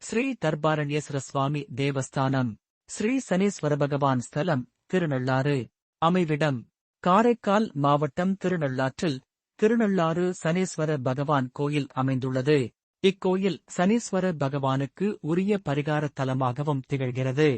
ஸ்ரீ தர்பாரண்யேஸ்வர சுவாமி தேவஸ்தானம். ஸ்ரீ சனீஸ்வர பகவான் ஸ்தலம் திருநள்ளாறு. அமைவிடம் காரைக்கால் மாவட்டம் திருநள்ளாற்றில் திருநள்ளாறு சனீஸ்வர பகவான் கோயில் அமைந்துள்ளது. இக்கோயில் சனீஸ்வர பகவானுக்கு உரிய பரிகார தலமாகவும் திகழ்கிறது.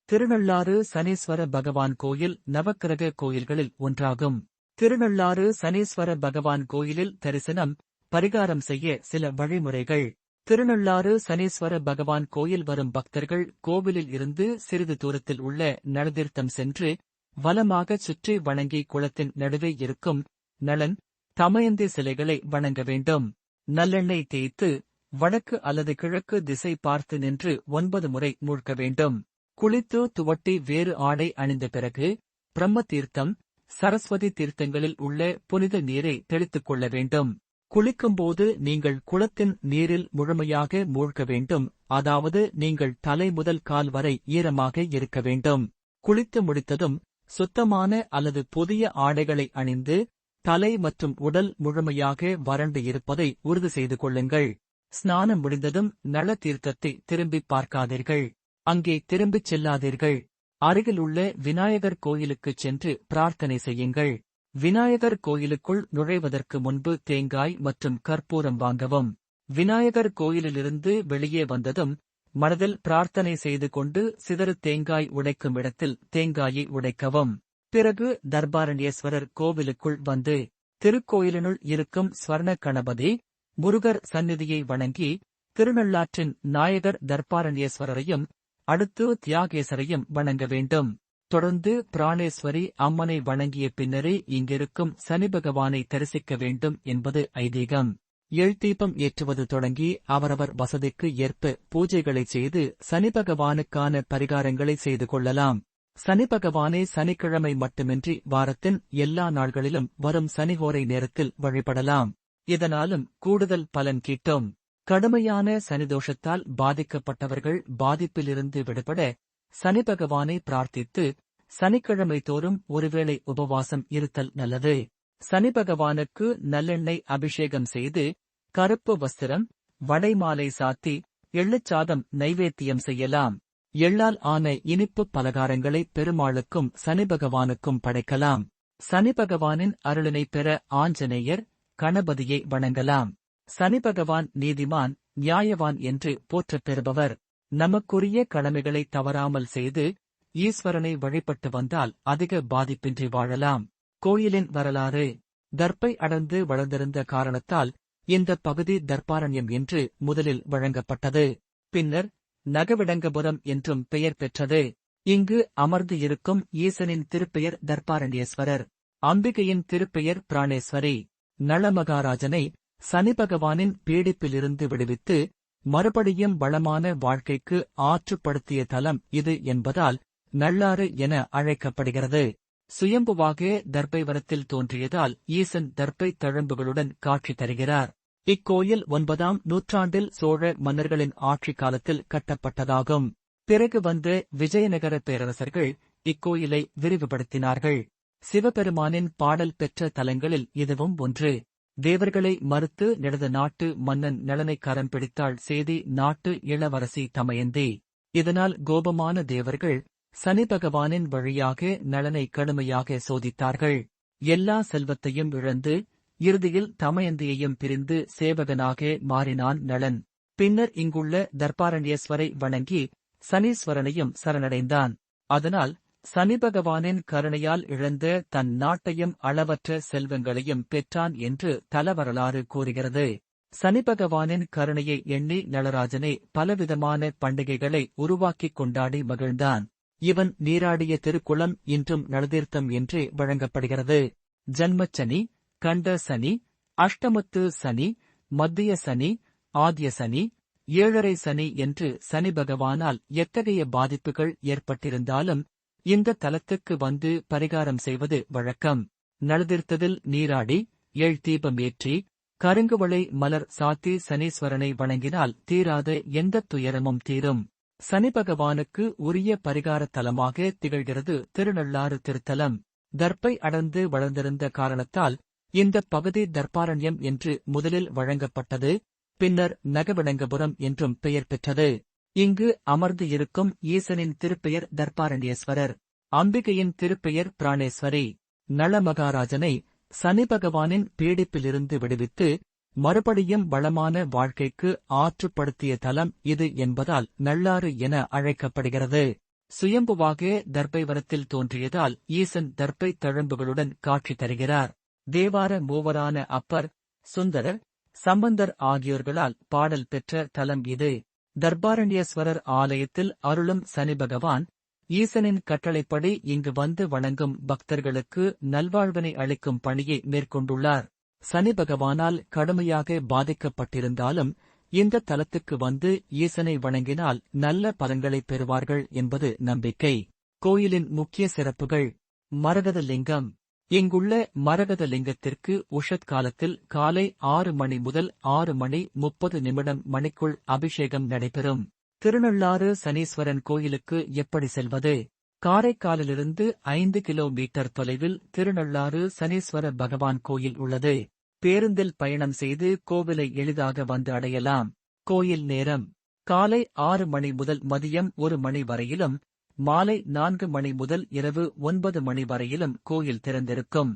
திருநள்ளாறு சனீஸ்வர பகவான் கோயில் நவக்கிரக கோயில்களில் ஒன்றாகும். திருநள்ளாறு சனீஸ்வர பகவான் கோயிலில் தரிசனம், பரிகாரம் செய்ய சில வழிமுறைகள். திருநள்ளாறு சனீஸ்வர பகவான் கோயில் வரும் பக்தர்கள் கோவிலில் இருந்து சிறிது தூரத்தில் உள்ள நலதீர்த்தம் சென்று வலமாகச் சுற்றி வணங்கி குளத்தின் நடுவே இருக்கும் நளன், தமயந்தி சிலைகளை வணங்க வேண்டும். நல்லெண்ணெய் தேய்த்து வடக்கு அல்லது கிழக்கு திசை பார்த்து நின்று 9 முறை மூழ்க வேண்டும். குளித்து துவட்டி வேறு ஆடை அணிந்த பிறகு பிரம்ம தீர்த்தம், சரஸ்வதி தீர்த்தங்களில் உள்ள புனித நீரை தெளித்துக் கொள்ள வேண்டும். குளிக்கும்போது நீங்கள் குளத்தின் நீரில் முழுமையாக மூழ்க வேண்டும். அதாவது நீங்கள் தலை முதல் கால் வரை ஈரமாக இருக்க வேண்டும். குளித்து முடித்ததும் சுத்தமான அல்லது புதிய ஆடைகளை அணிந்து தலை மற்றும் உடல் முழுமையாக வறண்டு இருப்பதை உறுதி செய்து கொள்ளுங்கள். ஸ்நானம் முடிந்ததும் நள தீர்த்தத்தை திரும்பிப் பார்க்காதீர்கள். அங்கே திரும்பிச் செல்லாதீர்கள். அருகிலுள்ள விநாயகர் கோயிலுக்குச் சென்று பிரார்த்தனை செய்யுங்கள். விநாயகர் கோயிலுக்குள் நுழைவதற்கு முன்பு தேங்காய் மற்றும் கற்பூரம் வாங்கவும். விநாயகர் கோயிலிலிருந்து வெளியே வந்ததும் மனதில் பிரார்த்தனை செய்து கொண்டு சிதறு தேங்காய் உடைக்கும் இடத்தில் தேங்காயை உடைக்கவும். பிறகு தர்பாரண்யேஸ்வரர் கோவிலுக்குள் வந்து திருக்கோயிலினுள் இருக்கும் ஸ்வர்ண கணபதி, முருகர் சந்நிதியை வணங்கி திருநள்ளாற்றின் நாயகர் தர்பாரண்யேஸ்வரரையும் அடுத்து தியாகேசரையும் வணங்க வேண்டும். தொடர்ந்து பிராணேஸ்வரி அம்மனை வணங்கிய பின்னரே இங்கிருக்கும் சனி பகவானை தரிசிக்க வேண்டும் என்பது ஐதீகம். எழ்தீபம் ஏற்றுவது தொடங்கி அவரவர் வசதிக்கு ஏற்ப பூஜைகளை செய்து சனி பகவானுக்கான பரிகாரங்களை செய்து கொள்ளலாம். சனி பகவானை சனிக்கிழமை மட்டுமின்றி வாரத்தின் எல்லா நாள்களிலும் வரும் சனிஹோரை நேரத்தில் வழிபடலாம். இதனாலும் கூடுதல் பலன் கிட்டும். கடுமையான சனிதோஷத்தால் பாதிக்கப்பட்டவர்கள் பாதிப்பிலிருந்து விடுபட சனி பகவானை பிரார்த்தித்து சனிக்கிழமை தோறும் ஒருவேளை உபவாசம் இருத்தல் நல்லது. சனி பகவானுக்கு நல்லெண்ணெய் அபிஷேகம் செய்து கருப்பு வஸ்திரம், வடைமாலை சாத்தி எள்ளுச்சாதம் நைவேத்தியம் செய்யலாம். எள்ளால் ஆன இனிப்பு பலகாரங்களை பெருமாளுக்கும் சனி பகவானுக்கும் படைக்கலாம். சனி பகவானின் அருளினை பெற ஆஞ்சநேயர், கணபதியை வணங்கலாம். சனி பகவான் நீதிமான், நியாயவான் என்று போற்றப் பெறுபவர். நமக்குரிய கடமைகளை தவறாமல் செய்து ஈஸ்வரனை வழிபட்டு வந்தால் அதிக பாதிப்பின்றி வாழலாம். கோயிலின் வரலாறு. தர்ப்பை அடர்ந்து வளர்ந்திருந்த காரணத்தால் இந்த பகுதி தர்பாரண்யம் என்று முதலில் வழங்கப்பட்டது. பின்னர் நகவிடங்கபுரம் என்றும் பெயர் பெற்றது. இங்கு அமர்ந்து இருக்கும் ஈசனின் திருப்பெயர் தர்பாரண்யேஸ்வரர். அம்பிகையின் திருப்பெயர் பிராணேஸ்வரி. நளமகாராஜனை சனி பகவானின் பீடிப்பிலிருந்து விடுவித்து மறுபடியும் வளமான வாழ்க்கைக்கு ஆற்றுப்படுத்திய தலம் இது என்பதால் நள்ளாறு என அழைக்கப்படுகிறது. சுயம்புவாக தர்ப்பை வனத்தில் தோன்றியதால் ஈசன் தர்ப்பை தழம்புகளுடன் காட்சி தருகிறார். இக்கோயில் 9ஆம் நூற்றாண்டில் சோழ மன்னர்களின் ஆட்சி காலத்தில் கட்டப்பட்டதாகும். பிறகு வந்த விஜயநகர பேரரசர்கள் இக்கோயிலை விரிவுபடுத்தினார்கள். சிவபெருமானின் பாடல் பெற்ற தலங்களில் இதுவும் ஒன்று. தேவர்களை மறுத்து நடந்த நாட்டு மன்னன் நளனை கரம் பிடித்தாள் சேதி நாட்டு இளவரசி தமயந்தி. இதனால் கோபமான தேவர்கள் சனி பகவானின் வழியாக நளனை கடுமையாக சோதித்தார்கள். எல்லா செல்வத்தையும் இழந்து இறுதியில் தமயந்தியையும் பிரிந்து சேவகனாக மாறினான் நளன். பின்னர் இங்குள்ள தர்பாரண்யேஸ்வரை வணங்கி சனீஸ்வரனையும் சரணடைந்தான். அதனால் சனி பகவானின் கருணையால் இழந்த தன் நாட்டையும் அளவற்ற செல்வங்களையும் பெற்றான் என்று தலவரலாறு கூறுகிறது. சனி பகவானின் கருணையை எண்ணி நளராஜனே பலவிதமான பண்டிகைகளை உருவாக்கிக் கொண்டாடி மகிழ்ந்தான். இவன் நீராடிய திருக்குளம் இன்றும் நளதீர்த்தம் என்றே வழங்கப்படுகிறது. ஜன்மச்சனி, கண்ட சனி, அஷ்டமத்து சனி, மத்திய சனி, ஆத்ய சனி, ஏழரை சனி என்று சனி பகவானால் எத்தகைய பாதிப்புகள் ஏற்பட்டிருந்தாலும் இந்த தலத்துக்கு வந்து பரிகாரம் செய்வது வழக்கம். நளதீர்த்தத்தில் நீராடி எழ்தீபம் ஏற்றி கருங்குவளை மலர் சாத்தி சனீஸ்வரனை வணங்கினால் தீராத எந்தத் துயரமும் தீரும். சனி பகவானுக்கு உரிய பரிகார தலமாக திகழ்கிறது திருநள்ளாறு திருத்தலம். தர்ப்பை அடர்ந்து வளர்ந்திருந்த காரணத்தால் இந்த பகுதி தர்பாரண்யம் என்று முதலில் வழங்கப்பட்டது. பின்னர் நகவிடங்கபுரம் என்றும் பெயர் பெற்றது. இங்கு அமர்ந்து இருக்கும் ஈசனின் திருப்பெயர் தர்பாரண்யேஸ்வரர். அம்பிகையின் திருப்பெயர் பிராணேஸ்வரி. நளமகாராஜனை சனி பகவானின் பீடிப்பிலிருந்து விடுவித்து மறுபடியும் வளமான வாழ்க்கைக்கு ஆற்றுப்படுத்திய தலம் இது என்பதால் நள்ளாறு என அழைக்கப்படுகிறது. சுயம்புவாக தர்பை வனத்தில் தோன்றியதால் ஈசன் தர்பை தழம்புகளுடன் காட்சி தருகிறார். தேவார மூவரான அப்பர், சுந்தரர், சம்பந்தர் ஆகியோர்களால் பாடல் பெற்ற தலம் இது. தர்பாரண்யேஸ்வரர் ஆலயத்தில் அருளும் சனி பகவான் ஈசனின் கட்டளைப்படி இங்கு வந்து வணங்கும் பக்தர்களுக்கு நல்வாழ்வினை அளிக்கும் பணியை மேற்கொண்டுள்ளார். சனி பகவானால் கடுமையாக பாதிக்கப்பட்டிருந்தாலும் இந்த தலத்துக்கு வந்து ஈசனை வணங்கினால் நல்ல பலன்களைப் பெறுவார்கள் என்பது நம்பிக்கை. கோயிலின் முக்கிய சிறப்புகள். மரகத லிங்கம். இங்குள்ள மரகத லிங்கத்திற்கு உஷத் காலத்தில் காலை 6 மணி முதல் 6:30 மணிக்குள் அபிஷேகம் நடைபெறும். திருநள்ளாறு சனீஸ்வரன் கோயிலுக்கு எப்படி செல்வது? காரைக்காலிலிருந்து 5 கிலோமீட்டர் தொலைவில் திருநள்ளாறு சனீஸ்வர பகவான் கோயில் உள்ளது. பேருந்தில் பயணம் செய்து கோவிலை எளிதாக வந்து அடையலாம். கோயில் நேரம் காலை 6 மணி முதல் மதியம் 1 மணி வரையிலும், மாலை 4 மணி முதல் இரவு 9 மணி வரையிலும் கோயில் திறந்திருக்கும்.